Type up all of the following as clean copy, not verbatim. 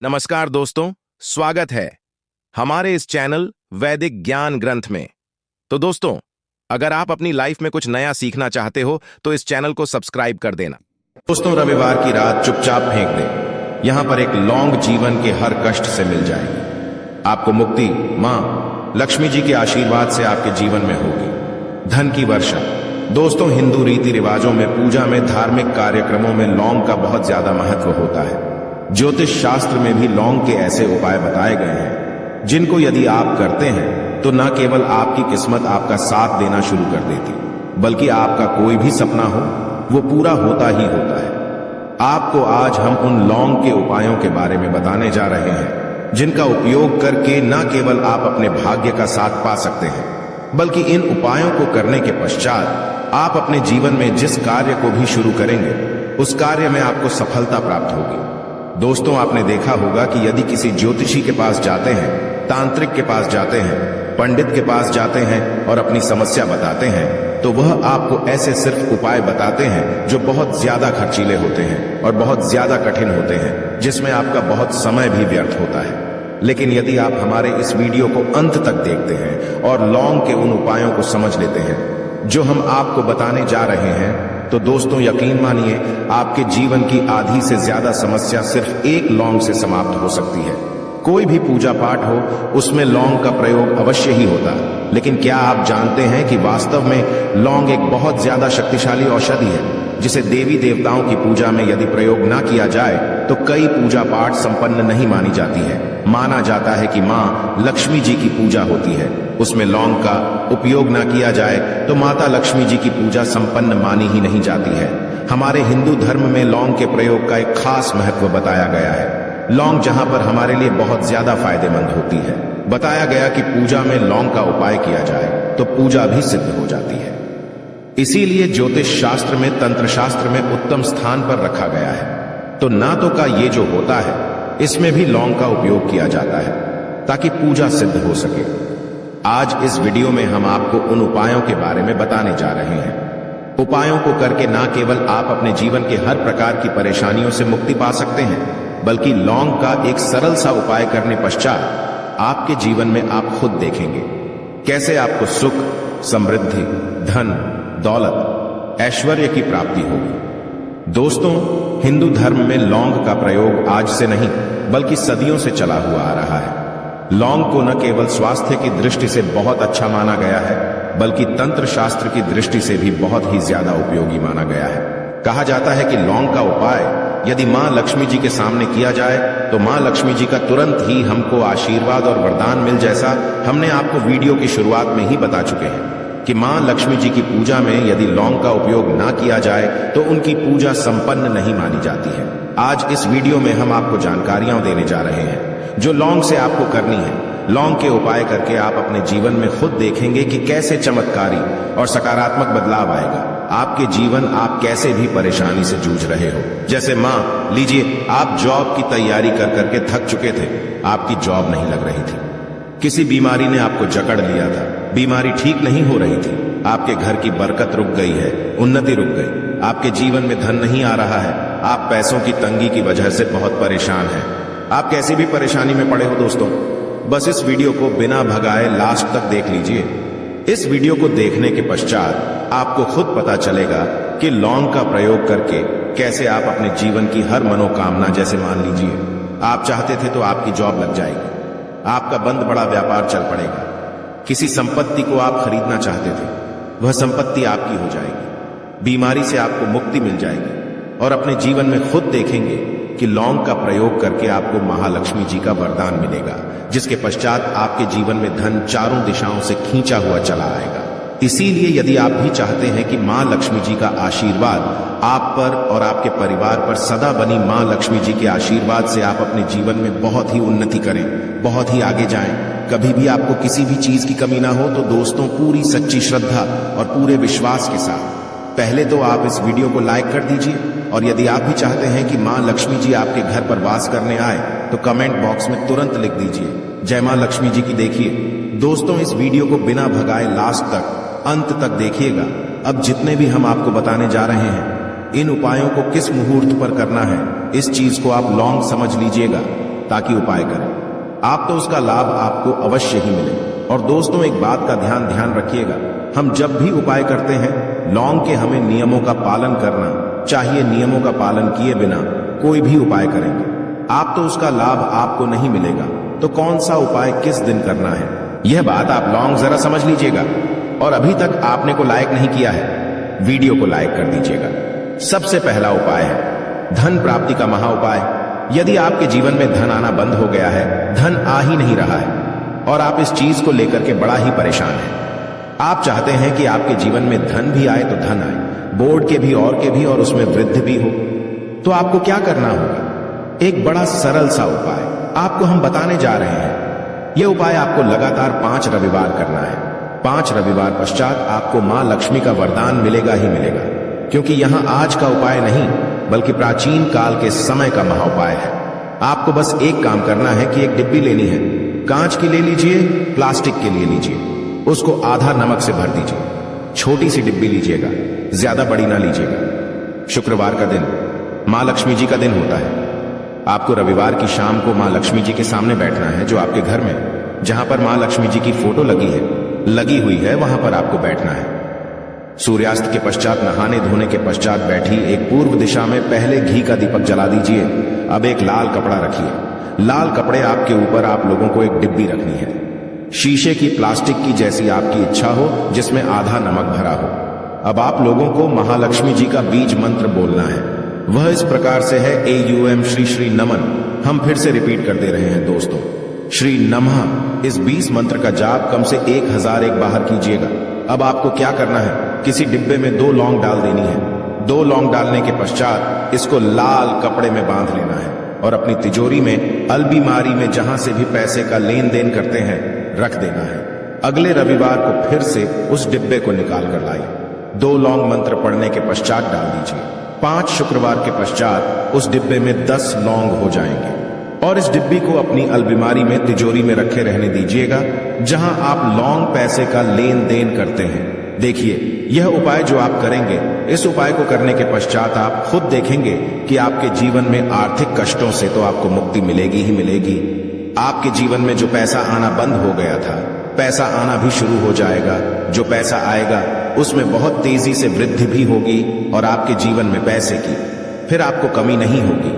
नमस्कार दोस्तों, स्वागत है हमारे इस चैनल वैदिक ज्ञान ग्रंथ में। तो दोस्तों, अगर आप अपनी लाइफ में कुछ नया सीखना चाहते हो तो इस चैनल को सब्सक्राइब कर देना। दोस्तों, रविवार की रात चुपचाप फेंक दें। यहां पर एक लौंग जीवन के हर कष्ट से मिल जाएगी। आपको मुक्ति मां लक्ष्मी जी के आशीर्वाद से आपके जीवन में होगी। धन की वर्षा। दोस्तों, हिंदू रीति रिवाजों में, पूजा में, धार्मिक कार्यक्रमों में लौंग का बहुत ज्यादा महत्व होता है। ज्योतिष शास्त्र में भी लौंग के ऐसे उपाय बताए गए हैं जिनको यदि आप करते हैं तो न केवल आपकी किस्मत आपका साथ देना शुरू कर देती, बल्कि आपका कोई भी सपना हो वो पूरा होता ही होता है। आपको आज हम उन लौंग के उपायों के बारे में बताने जा रहे हैं जिनका उपयोग करके न केवल आप अपने भाग्य का साथ पा सकते हैं, बल्कि इन उपायों को करने के पश्चात आप अपने जीवन में जिस कार्य को भी शुरू करेंगे उस कार्य में आपको सफलता प्राप्त होगी। दोस्तों, आपने देखा होगा कि यदि किसी ज्योतिषी के पास जाते हैं, तांत्रिक के पास जाते हैं, पंडित के पास जाते हैं और अपनी समस्या बताते हैं तो वह आपको ऐसे सिर्फ उपाय बताते हैं जो बहुत ज्यादा खर्चीले होते हैं और बहुत ज्यादा कठिन होते हैं, जिसमें आपका बहुत समय भी व्यर्थ होता है। लेकिन यदि आप हमारे इस वीडियो को अंत तक देखते हैं और लौंग के उन उपायों को समझ लेते हैं जो हम आपको बताने जा रहे हैं, तो दोस्तों यकीन मानिए, आपके जीवन की आधी से ज्यादा समस्या सिर्फ एक लौंग से समाप्त हो सकती है। कोई भी पूजा पाठ हो, उसमें लौंग का प्रयोग अवश्य ही होता है। लेकिन क्या आप जानते हैं कि वास्तव में लौंग एक बहुत ज्यादा शक्तिशाली औषधि है जिसे देवी देवताओं की पूजा में यदि प्रयोग ना किया जाए तो कई पूजा पाठ संपन्न नहीं मानी जाती है। माना जाता है कि मां लक्ष्मी जी की पूजा होती है, उसमें लौंग का उपयोग ना किया जाए तो माता लक्ष्मी जी की पूजा संपन्न मानी ही नहीं जाती है। हमारे हिंदू धर्म में लौंग के प्रयोग का एक खास महत्व बताया गया है। लौंग जहां पर हमारे लिए बहुत ज्यादा फायदेमंद होती है, बताया गया कि पूजा में लौंग का उपाय किया जाए तो पूजा भी सिद्ध हो जाती है। इसीलिए ज्योतिष शास्त्र में, तंत्र शास्त्र में उत्तम स्थान पर रखा गया है। तो ना तो का ये जो होता है, इसमें भी लौंग का उपयोग किया जाता है ताकि पूजा सिद्ध हो सके। आज इस वीडियो में हम आपको उन उपायों के बारे में बताने जा रहे हैं। उपायों को करके ना केवल आप अपने जीवन के हर प्रकार की परेशानियों से मुक्ति पा सकते हैं, बल्कि लौंग का एक सरल सा उपाय करने पश्चात आपके जीवन में आप खुद देखेंगे कैसे आपको सुख, समृद्धि, धन, दौलत, ऐश्वर्य की प्राप्ति होगी। दोस्तों, हिंदू धर्म में लौंग का प्रयोग आज से नहीं बल्कि सदियों से चला हुआ आ रहा है। लौंग को न केवल स्वास्थ्य की दृष्टि से बहुत अच्छा माना गया है, बल्कि तंत्र शास्त्र की दृष्टि से भी बहुत ही ज्यादा उपयोगी माना गया है। कहा जाता है कि लौंग का उपाय यदि मां लक्ष्मी जी के सामने किया जाए तो मां लक्ष्मी जी का तुरंत ही हमको आशीर्वाद और वरदान मिल, जैसा हमने आपको वीडियो की शुरुआत में ही बता चुके हैं कि मां लक्ष्मी जी की पूजा में यदि लौंग का उपयोग ना किया जाए तो उनकी पूजा संपन्न नहीं मानी जाती है। आज इस वीडियो में हम आपको जानकारियां देने जा रहे हैं जो लौंग से आपको करनी है। लौंग के उपाय करके आप अपने जीवन में खुद देखेंगे कि कैसे चमत्कारी और सकारात्मक बदलाव आएगा। आपके जीवन, आप कैसे भी परेशानी से जूझ रहे हो, जैसे मान लीजिए आप जॉब की तैयारी कर करके थक चुके थे, आपकी जॉब नहीं लग रही थी, किसी बीमारी ने आपको जकड़ लिया था, बीमारी ठीक नहीं हो रही थी, आपके घर की बरकत रुक गई है, उन्नति रुक गई, आपके जीवन में धन नहीं आ रहा है, आप पैसों की तंगी की वजह से बहुत परेशान हैं। आप कैसी भी परेशानी में पड़े हो दोस्तों, बस इस वीडियो को बिना भगाए लास्ट तक देख लीजिए। इस वीडियो को देखने के पश्चात आपको खुद पता चलेगा कि लौंग का प्रयोग करके कैसे आप अपने जीवन की हर मनोकामना, जैसे मान लीजिए आप चाहते थे तो आपकी जॉब लग जाएगी, आपका बंद बड़ा व्यापार चल पड़ेगा, किसी संपत्ति को आप खरीदना चाहते थे, वह संपत्ति आपकी हो जाएगी, बीमारी से आपको मुक्ति मिल जाएगी और अपने जीवन में खुद देखेंगे कि लौंग का प्रयोग करके आपको महालक्ष्मी जी का वरदान मिलेगा, जिसके पश्चात आपके जीवन में धन चारों दिशाओं से खींचा हुआ चला आएगा। इसीलिए यदि आप भी चाहते हैं कि मां लक्ष्मी जी का आशीर्वाद आप पर और आपके परिवार पर सदा बनी मां लक्ष्मी जी के आशीर्वाद से आप अपने जीवन में बहुत ही उन्नति करें, बहुत ही आगे जाएं, कभी भी आपको किसी भी चीज की कमी ना हो, तो दोस्तों पूरी सच्ची श्रद्धा और पूरे विश्वास के साथ पहले तो आप इस वीडियो को लाइक कर दीजिए, और यदि आप भी चाहते हैं कि मां लक्ष्मी जी आपके घर पर वास करने आए तो कमेंट बॉक्स में तुरंत लिख दीजिए जय मां लक्ष्मी जी की। देखिए दोस्तों, इस वीडियो को बिना भगाए लास्ट तक, अंत तक देखिएगा। अब जितने भी हम आपको बताने जा रहे हैं, इन उपायों को किस मुहूर्त पर करना है, इस चीज को आप लौंग समझ लीजिएगा। ताकि उपाय करें। आप तो उसका लाभ आपको अवश्य ही मिले। और दोस्तों, एक बात का ध्यान रखिएगा, हम जब भी उपाय करते हैं लौंग के हमें नियमों का पालन करना चाहिए। नियमों का पालन किए बिना कोई भी उपाय करेंगे आप तो उसका लाभ आपको नहीं मिलेगा। तो कौन सा उपाय किस दिन करना है, यह बात आप लौंग जरा समझ लीजिएगा। और अभी तक आपने को लाइक नहीं किया है, वीडियो को लाइक कर दीजिएगा। सबसे पहला उपाय है धन प्राप्ति का महा उपाय। यदि आपके जीवन में धन आना बंद हो गया है, धन आ ही नहीं रहा है और आप इस चीज को लेकर के बड़ा ही परेशान हैं, आप चाहते हैं कि आपके जीवन में धन भी आए तो धन आए, बोर्ड के भी और उसमें वृद्धि भी हो, तो आपको क्या करना होगा? एक बड़ा सरल सा उपाय आपको हम बताने जा रहे हैं। यह उपाय आपको लगातार 5 रविवार करना है। 5 रविवार पश्चात आपको मां लक्ष्मी का वरदान मिलेगा ही मिलेगा, क्योंकि यहां आज का उपाय नहीं बल्कि प्राचीन काल के समय का महा उपाय है। आपको बस एक काम करना है कि एक डिब्बी लेनी है, कांच की ले लीजिए, प्लास्टिक के लिए लीजिए, उसको आधा नमक से भर दीजिए। छोटी सी डिब्बी लीजिएगा, ज्यादा बड़ी ना लीजिएगा। शुक्रवार का दिन मां लक्ष्मी जी का दिन होता है। आपको रविवार की शाम को मां लक्ष्मी जी के सामने बैठना है, जो आपके घर में जहां पर मां लक्ष्मी जी की फोटो लगी हुई है वहां पर आपको बैठना है। सूर्यास्त के पश्चात नहाने धोने के पश्चात बैठी एक पूर्व दिशा में पहले घी का दीपक जला दीजिए। अब एक लाल कपड़ा रखिए। लाल कपड़े आपके ऊपर आप लोगों को एक डिब्बी रखनी है, शीशे की, प्लास्टिक की, जैसी आपकी इच्छा हो, जिसमें आधा नमक भरा हो। अब आप लोगों को महालक्ष्मी जी का बीज मंत्र बोलना है। वह इस प्रकार से है, AUM श्री श्री नमन। हम फिर से रिपीट कर दे रहे हैं दोस्तों, श्री नमः। इस 20 मंत्र का जाप कम से 1001 बाहर कीजिएगा। अब आपको क्या करना है, किसी डिब्बे में 2 लौंग डाल देनी है। 2 लौंग डालने के पश्चात इसको लाल कपड़े में बांध लेना है और अपनी तिजोरी में, अलमारी में, जहां से भी पैसे का लेन देन करते हैं, रख देना है। अगले रविवार को फिर से उस डिब्बे को निकाल कर लाइए। 2 लौंग मंत्र पढ़ने के पश्चात डाल दीजिए। 5 शुक्रवार के पश्चात उस डिब्बे में 10 लौंग हो जाएंगे और इस डिब्बी को अपनी अलमारी में, तिजोरी में रखे रहने दीजिएगा, जहां आप लौंग पैसे का लेन देन करते हैं। देखिए, यह उपाय जो आप करेंगे, इस उपाय को करने के पश्चात आप खुद देखेंगे कि आपके जीवन में आर्थिक कष्टों से तो आपको मुक्ति मिलेगी ही मिलेगी। आपके जीवन में जो पैसा आना बंद हो गया था, पैसा आना भी शुरू हो जाएगा। जो पैसा आएगा उसमें बहुत तेजी से वृद्धि भी होगी और आपके जीवन में पैसे की फिर आपको कमी नहीं होगी,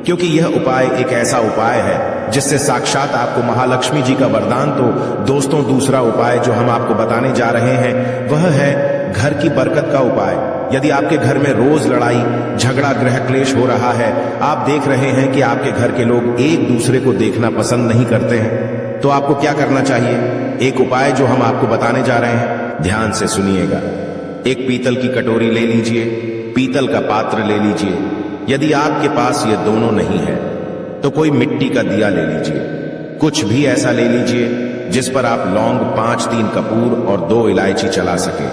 क्योंकि यह उपाय एक ऐसा उपाय है जिससे साक्षात आपको महालक्ष्मी जी का वरदान। तो दोस्तों, दूसरा उपाय जो हम आपको बताने जा रहे हैं वह है घर की बरकत का उपाय। यदि आपके घर में रोज लड़ाई झगड़ा गृह क्लेश हो रहा है, आप देख रहे हैं कि आपके घर के लोग एक दूसरे को देखना पसंद नहीं करते हैं, तो आपको क्या करना चाहिए? एक उपाय जो हम आपको बताने जा रहे हैं, ध्यान से सुनिएगा। एक पीतल की कटोरी ले लीजिए, पीतल का पात्र ले लीजिए। यदि आपके पास ये दोनों नहीं है तो कोई मिट्टी का दिया ले लीजिए। कुछ भी ऐसा ले लीजिए जिस पर आप लौंग, 5-3 कपूर और 2 इलायची चला सके।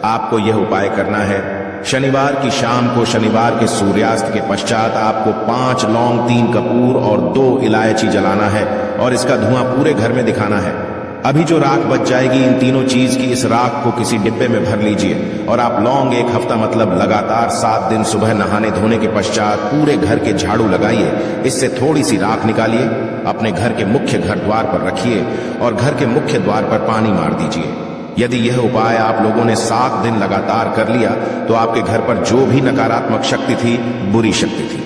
आपको यह उपाय करना है शनिवार की शाम को। शनिवार के सूर्यास्त के पश्चात आपको 5 लौंग, 3 कपूर और 2 इलायची जलाना है और इसका धुआं पूरे घर में दिखाना है। अभी जो राख बच जाएगी, इन तीनों चीज की, इस राख को किसी डिब्बे में भर लीजिए और आप लौंग 1 हफ्ता मतलब लगातार 7 दिन सुबह नहाने धोने के पश्चात पूरे घर के झाड़ू लगाइए। इससे थोड़ी सी राख निकालिए, अपने घर के मुख्य घर द्वार पर रखिए और घर के मुख्य द्वार पर पानी मार दीजिए। यदि यह उपाय आप लोगों ने 7 दिन लगातार कर लिया तो आपके घर पर जो भी नकारात्मक शक्ति थी, बुरी शक्ति थी,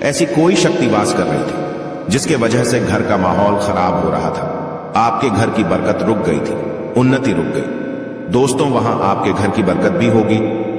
ऐसी कोई शक्ति वास कर रही थी जिसके वजह से घर का माहौल खराब हो रहा था, आपके घर की बरकत रुक गई थी, उन्नति रुक गई। दोस्तों, वहां आपके घर की बरकत भी होगी,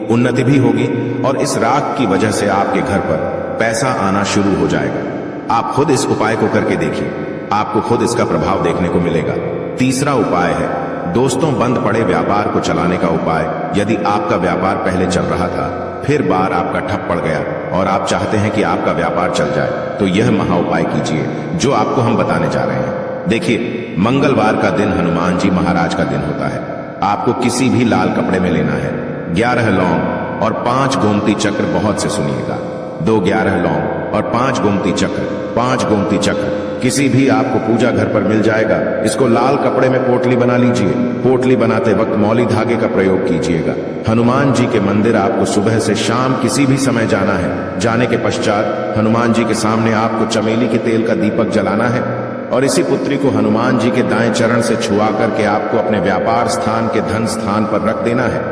उन्नति भी होगी और इस राख की वजह से आपके घर पर पैसा आना शुरू हो जाएगा। आप खुद इस उपाय को करके देखिए, आपको खुद इसका प्रभाव देखने को मिलेगा। तीसरा उपाय है दोस्तों, बंद पड़े व्यापार को चलाने का उपाय। यदि आपका व्यापार पहले चल रहा था, फिर बार आपका ठप पड़ गया और आप चाहते हैं कि आपका व्यापार चल जाए, तो यह महा उपाय कीजिए जो आपको हम बताने जा रहे हैं। देखिए, मंगलवार का दिन हनुमान जी महाराज का दिन होता है। आपको किसी भी लाल कपड़े में लेना है 11 लौंग और 5 गोमती चक्र। बहुत से सुनिएगा, 2 11 लौंग और 5 गोमती चक्र। 5 गोमती चक्र किसी भी आपको पूजा घर पर मिल जाएगा। इसको लाल कपड़े में पोटली बना लीजिए। पोटली बनाते वक्त मौली धागे का प्रयोग कीजिएगा। हनुमान जी के मंदिर आपको सुबह से शाम किसी भी समय जाना है। जाने के पश्चात हनुमान जी के सामने आपको चमेली के तेल का दीपक जलाना है और इसी पुत्री को हनुमान जी के दाएं चरण से छुआ करके आपको अपने व्यापार स्थान के धन स्थान पर रख देना है,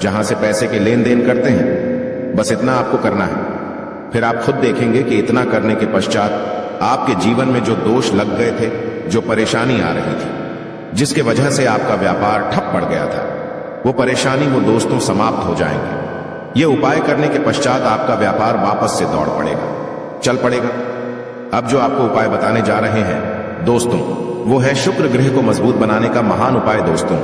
जहां से पैसे के लेन देन करते हैं। बस इतना आपको करना है। फिर आप खुद देखेंगे कि इतना करने के पश्चात आपके जीवन में जो दोष लग गए थे, जो परेशानी आ रही थी, जिसके वजह से आपका व्यापार ठप पड़ गया था, वो परेशानी, वो दोस्तों समाप्त हो जाएंगे। ये उपाय करने के पश्चात आपका व्यापार वापस से दौड़ पड़ेगा, चल पड़ेगा। अब जो आपको उपाय बताने जा रहे हैं दोस्तों, वो है शुक्र ग्रह को मजबूत बनाने का महान उपाय। दोस्तों,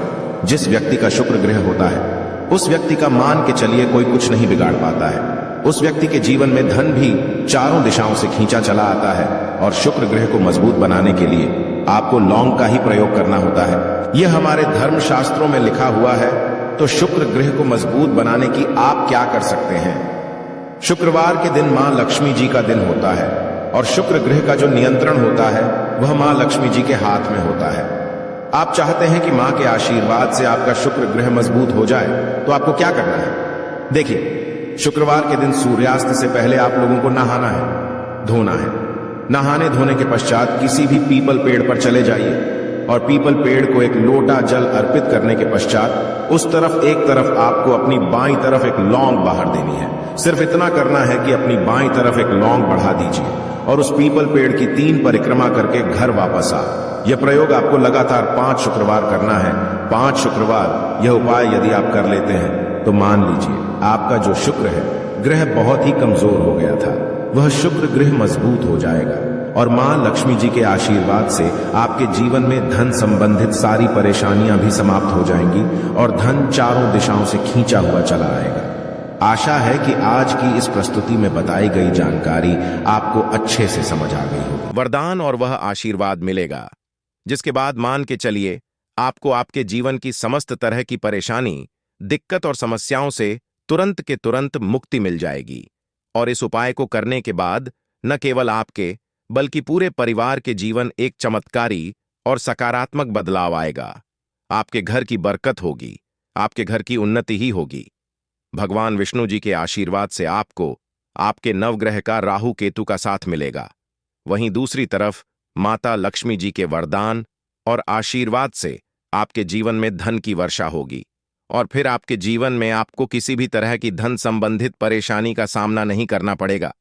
जिस व्यक्ति का शुक्र ग्रह होता है उस व्यक्ति का मान के चलिए कोई कुछ नहीं बिगाड़ पाता है। उस व्यक्ति के जीवन में धन भी चारों दिशाओं से खींचा चला आता है। और शुक्र ग्रह को मजबूत बनाने के लिए आपको लौंग का ही प्रयोग करना होता है। यह हमारे धर्म शास्त्रों में लिखा हुआ है। तो शुक्र ग्रह को मजबूत बनाने की आप क्या कर सकते हैं? शुक्रवार के दिन मां लक्ष्मी जी का दिन होता है और शुक्र ग्रह का जो नियंत्रण होता है वह मां लक्ष्मी जी के हाथ में होता है। आप चाहते हैं कि मां के आशीर्वाद से आपका शुक्र ग्रह मजबूत हो जाए, तो आपको क्या करना है? देखिए, शुक्रवार के दिन सूर्यास्त से पहले आप लोगों को नहाना है, धोना है। नहाने धोने के पश्चात किसी भी पीपल पेड़ पर चले जाइए और पीपल पेड़ को एक लोटा जल अर्पित करने के पश्चात उस तरफ एक तरफ आपको अपनी बाईं तरफ एक लौंग बाहर देनी है। सिर्फ इतना करना है कि अपनी बाईं तरफ एक लौंग बढ़ा दीजिए और उस पीपल पेड़ की 3 परिक्रमा करके घर वापस आ। यह प्रयोग आपको लगातार 5 शुक्रवार करना है। 5 शुक्रवार यह उपाय यदि आप कर लेते हैं तो मान लीजिए आपका जो शुक्र है ग्रह बहुत ही कमजोर हो गया था, वह शुक्र ग्रह मजबूत हो जाएगा और मां लक्ष्मी जी के आशीर्वाद से आपके जीवन में धन संबंधित सारी परेशानियां भी समाप्त हो जाएंगी और धन चारों दिशाओं से खींचा हुआ चला आएगा। आशा है कि आज की इस प्रस्तुति में बताई गई जानकारी आपको अच्छे से समझ आ गई होगी। वरदान और वह आशीर्वाद मिलेगा जिसके बाद मान के चलिए आपको आपके जीवन की समस्त तरह की परेशानी, दिक्कत और समस्याओं से तुरंत के तुरंत मुक्ति मिल जाएगी। और इस उपाय को करने के बाद न केवल आपके बल्कि पूरे परिवार के जीवन एक चमत्कारी और सकारात्मक बदलाव आएगा। आपके घर की बरकत होगी, आपके घर की उन्नति ही होगी। भगवान विष्णु जी के आशीर्वाद से आपको आपके नवग्रह का राहु केतु का साथ मिलेगा। वहीं दूसरी तरफ माता लक्ष्मी जी के वरदान और आशीर्वाद से आपके जीवन में धन की वर्षा होगी और फिर आपके जीवन में आपको किसी भी तरह की धन संबंधित परेशानी का सामना नहीं करना पड़ेगा।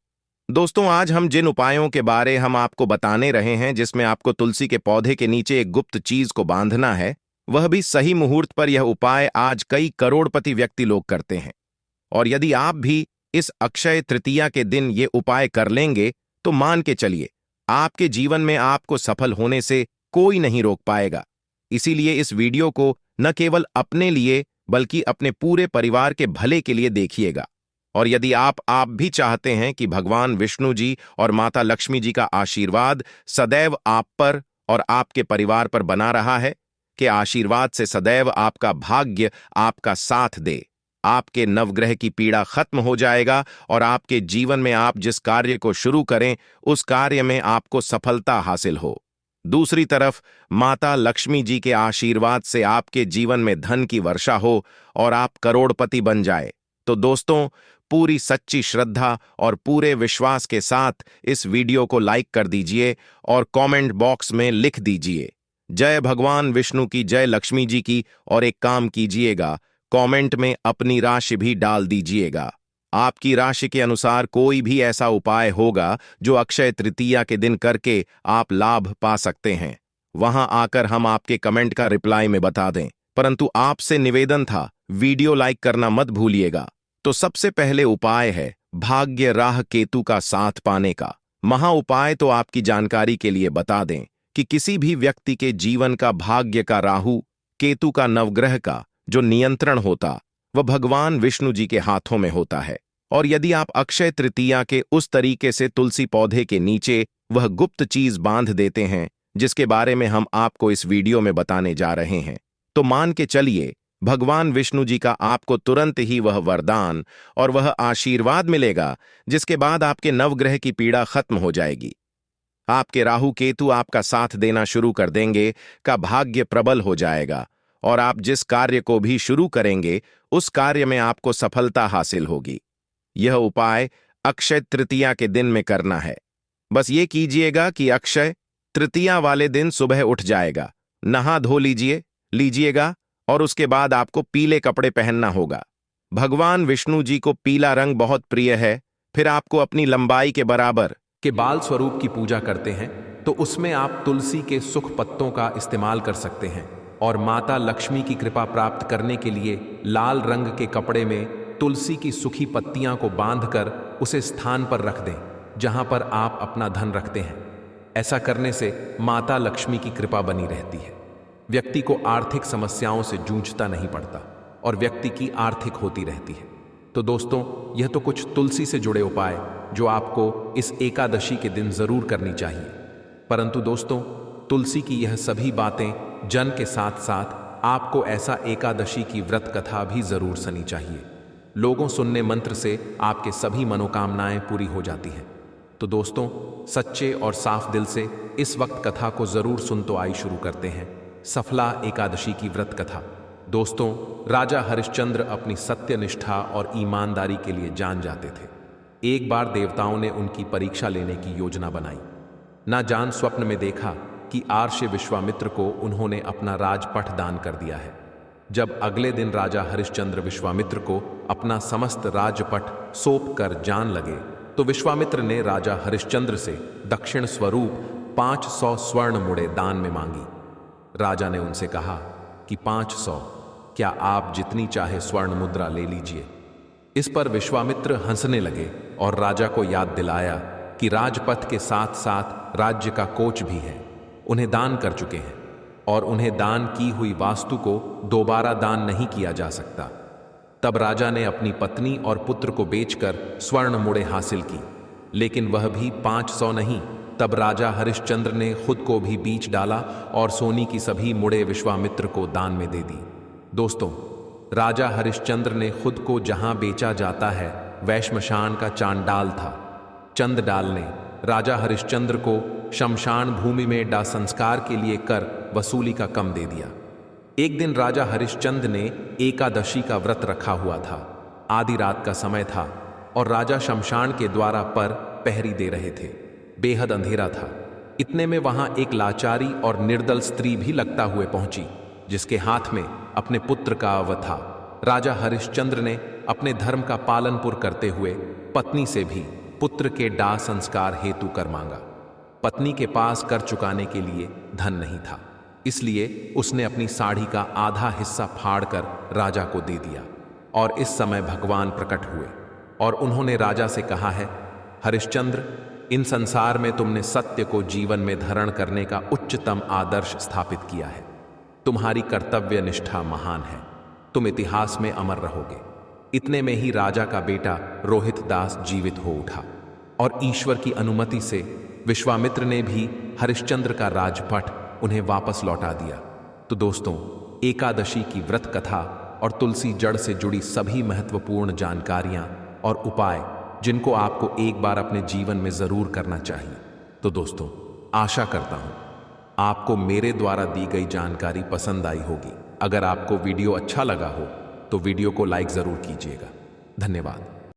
दोस्तों, आज हम जिन उपायों के बारे हम आपको बताने रहे हैं, जिसमें आपको तुलसी के पौधे के नीचे एक गुप्त चीज को बांधना है, वह भी सही मुहूर्त पर यह उपाय आज कई करोड़पति व्यक्ति लोग करते हैं। और यदि आप भी इस अक्षय तृतीया के दिन ये उपाय कर लेंगे तो मान के चलिए आपके जीवन में आपको सफल होने से कोई नहीं रोक पाएगा। इसीलिए इस वीडियो को न केवल अपने लिए बल्कि अपने पूरे परिवार के भले के लिए देखिएगा। और यदि आप भी चाहते हैं कि भगवान विष्णु जी और माता लक्ष्मी जी का आशीर्वाद सदैव आप पर और आपके परिवार पर बना रहा है, कि आशीर्वाद से सदैव आपका भाग्य आपका साथ दे, आपके नवग्रह की पीड़ा खत्म हो जाएगा और आपके जीवन में आप जिस कार्य को शुरू करें उस कार्य में आपको सफलता हासिल हो। दूसरी तरफ माता लक्ष्मी जी के आशीर्वाद से आपके जीवन में धन की वर्षा हो और आप करोड़पति बन जाए। तो दोस्तों, पूरी सच्ची श्रद्धा और पूरे विश्वास के साथ इस वीडियो को लाइक कर दीजिए और कमेंट बॉक्स में लिख दीजिए जय भगवान विष्णु की, जय लक्ष्मी जी की। और एक काम कीजिएगा, कमेंट में अपनी राशि भी डाल दीजिएगा। आपकी राशि के अनुसार कोई भी ऐसा उपाय होगा जो अक्षय तृतीया के दिन करके आप लाभ पा सकते हैं, वहां आकर हम आपके कमेंट का रिप्लाई में बता दें। परंतु आपसे निवेदन था, वीडियो लाइक करना मत भूलिएगा। तो सबसे पहले उपाय है भाग्य राह केतु का साथ पाने का। महा उपाय तो आपकी जानकारी के लिए बता दें कि किसी भी व्यक्ति के जीवन का भाग्य का राहु केतु का नवग्रह का जो नियंत्रण होता वह भगवान विष्णु जी के हाथों में होता है। और यदि आप अक्षय तृतीया के उस तरीके से तुलसी पौधे के नीचे वह गुप्त चीज बांध देते हैं जिसके बारे में हम आपको इस वीडियो में बताने जा रहे हैं, तो मान के चलिए भगवान विष्णु जी का आपको तुरंत ही वह वरदान और वह आशीर्वाद मिलेगा जिसके बाद आपके नवग्रह की पीड़ा खत्म हो जाएगी। आपके राहु केतु आपका साथ देना शुरू कर देंगे, का भाग्य प्रबल हो जाएगा और आप जिस कार्य को भी शुरू करेंगे उस कार्य में आपको सफलता हासिल होगी। यह उपाय अक्षय तृतीया के दिन में करना है। बस ये कीजिएगा कि अक्षय तृतीया वाले दिन सुबह उठ जाएगा, नहा धो लीजिएगा और उसके बाद आपको पीले कपड़े पहनना होगा। भगवान विष्णु जी को पीला रंग बहुत प्रिय है। फिर आपको अपनी लंबाई के बराबर के बाल स्वरूप की पूजा करते हैं तो उसमें आप तुलसी के सुख पत्तों का इस्तेमाल कर सकते हैं और माता लक्ष्मी की कृपा प्राप्त करने के लिए लाल रंग के कपड़े में तुलसी की सूखी पत्तियां को बांधकर उसे स्थान पर रख दें जहां पर आप अपना धन रखते हैं। ऐसा करने से माता लक्ष्मी की कृपा बनी रहती है। व्यक्ति को आर्थिक समस्याओं से जूझता नहीं पड़ता और व्यक्ति की आर्थिक होती रहती है। तो दोस्तों, यह तो कुछ तुलसी से जुड़े उपाय जो आपको इस एकादशी के दिन जरूर करनी चाहिए। परंतु दोस्तों, तुलसी की यह सभी बातें जन के साथ साथ आपको ऐसा एकादशी की व्रत कथा भी जरूर सुननी चाहिए। लोगों सुनने मंत्र से आपके सभी मनोकामनाएं पूरी हो जाती हैं। तो दोस्तों, सच्चे और साफ दिल से इस वक्त कथा को जरूर सुन तो आई शुरू करते हैं सफला एकादशी की व्रत कथा। दोस्तों, राजा हरिश्चंद्र अपनी सत्यनिष्ठा और ईमानदारी के लिए जान जाते थे। एक बार देवताओं ने उनकी परीक्षा लेने की योजना बनाई। ना जान स्वप्न में देखा कि आर्ष विश्वामित्र को उन्होंने अपना राजपट दान कर दिया है। जब अगले दिन राजा हरिश्चंद्र विश्वामित्र को अपना समस्त राजपट सौंप कर जान लगे तो विश्वामित्र ने राजा हरिश्चंद्र से दक्षिण स्वरूप 500 स्वर्ण मुड़े दान में मांगी। राजा ने उनसे कहा कि 500, क्या आप जितनी चाहे स्वर्ण मुद्रा ले लीजिए। इस पर विश्वामित्र हंसने लगे और राजा को याद दिलाया कि राजपथ के साथ साथ राज्य का कोच भी है, उन्हें दान कर चुके हैं और उन्हें दान की हुई वास्तु को दोबारा दान नहीं किया जा सकता। तब राजा ने अपनी पत्नी और पुत्र को बेचकर स्वर्ण मुड़े हासिल की, लेकिन वह भी 500 नहीं। तब राजा हरिश्चंद्र ने खुद को भी बीच डाला और सोने की सभी मुड़े विश्वामित्र को दान में दे दी। दोस्तों, राजा हरिश्चंद्र ने खुद को जहां बेचा जाता है वह श्मशान का चांडाल था। चंद्रडाल ने राजा हरिश्चंद्र को शमशान भूमि में दाह संस्कार के लिए कर वसूली का कम दे दिया। एक दिन राजा हरिश्चंद्र ने एकादशी का व्रत रखा हुआ था। आधी रात का समय था और राजा शमशान के द्वार पर पहरी दे रहे थे। बेहद अंधेरा था। इतने में वहां एक लाचारी और निर्दल स्त्री भी लगता हुए पहुंची, जिसके हाथ में अपने पुत्र का अव था। राजा हरिश्चंद्र ने अपने धर्म का पालन पूर्ण करते हुए पत्नी से भी पुत्र के दाह संस्कार हेतु कर मांगा। पत्नी के पास कर चुकाने के लिए धन नहीं था, इसलिए उसने अपनी साड़ी का आधा हिस्सा फाड़कर राजा को दे दिया। और इस समय भगवान प्रकट हुए और उन्होंने राजा से कहा है, हरिश्चंद्र, इन संसार में तुमने सत्य को जीवन में धारण करने का उच्चतम आदर्श स्थापित किया है। तुम्हारी कर्तव्य निष्ठा महान है। तुम इतिहास में अमर रहोगे। इतने में ही राजा का बेटा रोहित दास जीवित हो उठा और ईश्वर की अनुमति से विश्वामित्र ने भी हरिश्चंद्र का राजपट उन्हें वापस लौटा दिया। तो दोस्तों, एकादशी की व्रत कथा और तुलसी जड़ से जुड़ी सभी महत्वपूर्ण जानकारियां और उपाय जिनको आपको एक बार अपने जीवन में जरूर करना चाहिए। तो दोस्तों, आशा करता हूं आपको मेरे द्वारा दी गई जानकारी पसंद आई होगी। अगर आपको वीडियो अच्छा लगा हो तो वीडियो को लाइक जरूर कीजिएगा। धन्यवाद।